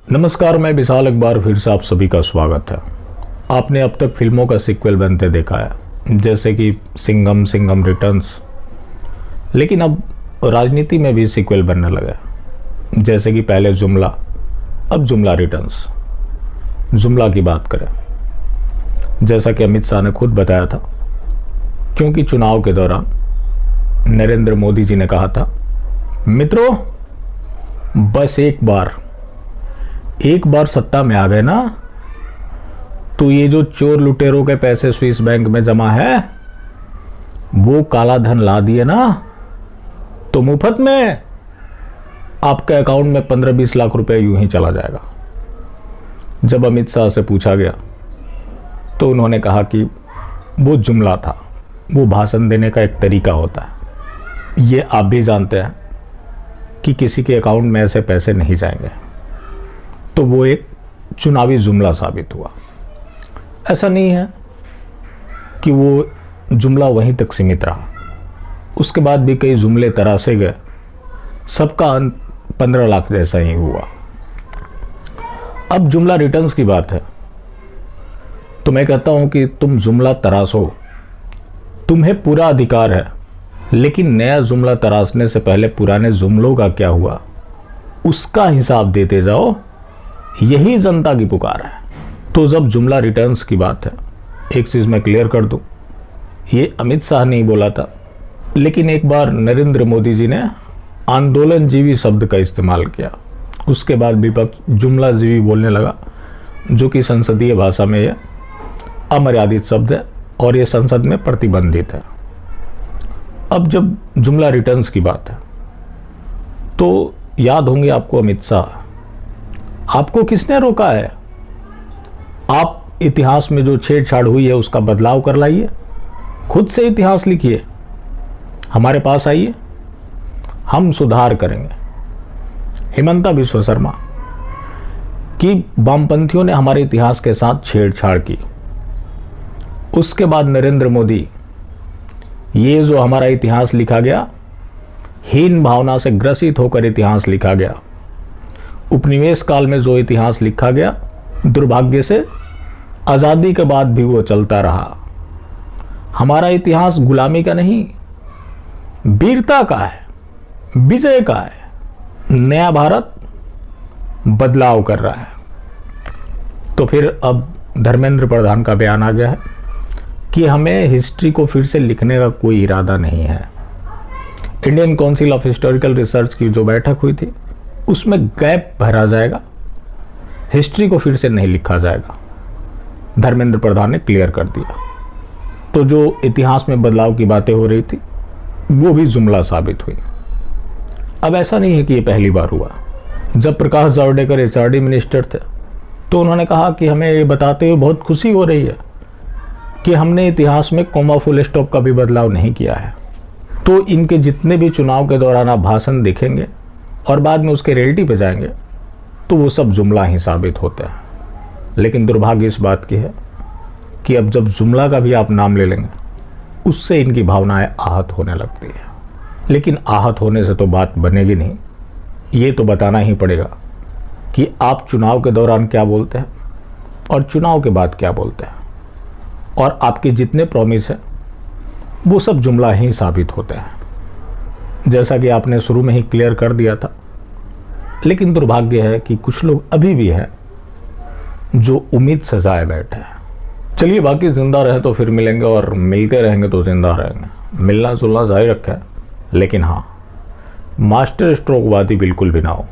नमस्कार, मैं विशाल। एक बार फिर से आप सभी का स्वागत है। आपने अब तक फिल्मों का सीक्वल बनते देखा है, जैसे कि सिंघम रिटर्न्स, लेकिन अब राजनीति में भी सीक्वल बनने लगा है, जैसे कि पहले जुमला, अब जुमला रिटर्न्स। जुमला की बात करें, जैसा कि अमित शाह ने खुद बताया था, क्योंकि चुनाव के दौरान नरेंद्र मोदी जी ने कहा था, मित्रों बस एक बार सत्ता में आ गए ना, तो ये जो चोर लुटेरों के पैसे स्विस बैंक में जमा है, वो काला धन ला दिए ना, तो मुफ्त में आपके अकाउंट में 15-20 लाख रुपए यूं ही चला जाएगा। जब अमित शाह से पूछा गया तो उन्होंने कहा कि वो जुमला था, वो भाषण देने का एक तरीका होता है। ये आप भी जानते हैं कि किसी के अकाउंट में ऐसे पैसे नहीं जाएंगे, तो वो एक चुनावी जुमला साबित हुआ। ऐसा नहीं है कि वो जुमला वहीं तक सीमित रहा, उसके बाद भी कई जुमले तराशे गए, सबका अंत 15 लाख जैसा ही हुआ। अब जुमला रिटर्न्स की बात है, तो मैं कहता हूं कि तुम जुमला तराशो, तुम्हें पूरा अधिकार है, लेकिन नया जुमला तराशने से पहले पुराने जुमलों का क्या हुआ उसका हिसाब देते जाओ। यही जनता की पुकार है। तो जब जुमला रिटर्न्स की बात है, एक चीज मैं क्लियर कर दूं, ये अमित शाह ने ही बोला था, लेकिन एक बार नरेंद्र मोदी जी ने आंदोलनजीवी शब्द का इस्तेमाल किया। उसके बाद विपक्ष जुमला जीवी बोलने लगा, जो कि संसदीय भाषा में यह अमर्यादित शब्द है और यह संसद में प्रतिबंधित है। अब जब जुमला रिटर्न्स की बात है, तो याद होंगे आपको अमित शाह, आपको किसने रोका है? आप इतिहास में जो छेड़छाड़ हुई है उसका बदलाव कर लाइए, खुद से इतिहास लिखिए, हमारे पास आइए, हम सुधार करेंगे। हिमंता बिस्वा शर्मा कि वामपंथियों ने हमारे इतिहास के साथ छेड़छाड़ की, उसके बाद नरेंद्र मोदी, ये जो हमारा इतिहास लिखा गया, हीन भावना से ग्रसित होकर इतिहास लिखा गया, उपनिवेश काल में जो इतिहास लिखा गया, दुर्भाग्य से आजादी के बाद भी वो चलता रहा। हमारा इतिहास गुलामी का नहीं, वीरता का है, विजय का है। नया भारत बदलाव कर रहा है। तो फिर अब धर्मेंद्र प्रधान का बयान आ गया है कि हमें हिस्ट्री को फिर से लिखने का कोई इरादा नहीं है। Indian council of historical research की जो बैठक हुई थी, उसमें गैप भरा जाएगा, हिस्ट्री को फिर से नहीं लिखा जाएगा, धर्मेंद्र प्रधान ने क्लियर कर दिया। तो जो इतिहास में बदलाव की बातें हो रही थी, वो भी जुमला साबित हुई। अब ऐसा नहीं है कि ये पहली बार हुआ। जब प्रकाश जावड़ेकर एचआरडी मिनिस्टर थे, तो उन्होंने कहा कि हमें ये बताते हुए बहुत खुशी हो रही है कि हमने इतिहास में कॉमा फुल स्टॉप का भी बदलाव नहीं किया है। तो इनके जितने भी चुनाव के दौरान आप भाषण देखेंगे और बाद में उसके रियलिटी पे जाएंगे, तो वो सब जुमला ही साबित होते हैं। लेकिन दुर्भाग्य इस बात की है कि अब जब जुमला का भी आप नाम ले लेंगे, उससे इनकी भावनाएं आहत होने लगती है। लेकिन आहत होने से तो बात बनेगी नहीं, ये तो बताना ही पड़ेगा कि आप चुनाव के दौरान क्या बोलते हैं और चुनाव के बाद क्या बोलते हैं, और आपके जितने प्रॉमिस हैं वो सब जुमला ही साबित होते हैं, जैसा कि आपने शुरू में ही क्लियर कर दिया था। लेकिन दुर्भाग्य है कि कुछ लोग अभी भी हैं जो उम्मीद सजाए बैठे हैं। चलिए, बाकी जिंदा रहे तो फिर मिलेंगे, और मिलते रहेंगे तो जिंदा रहेंगे। मिलना जुलना जारी रखा है, लेकिन हाँ, मास्टर स्ट्रोक वादी बिल्कुल भी ना हो।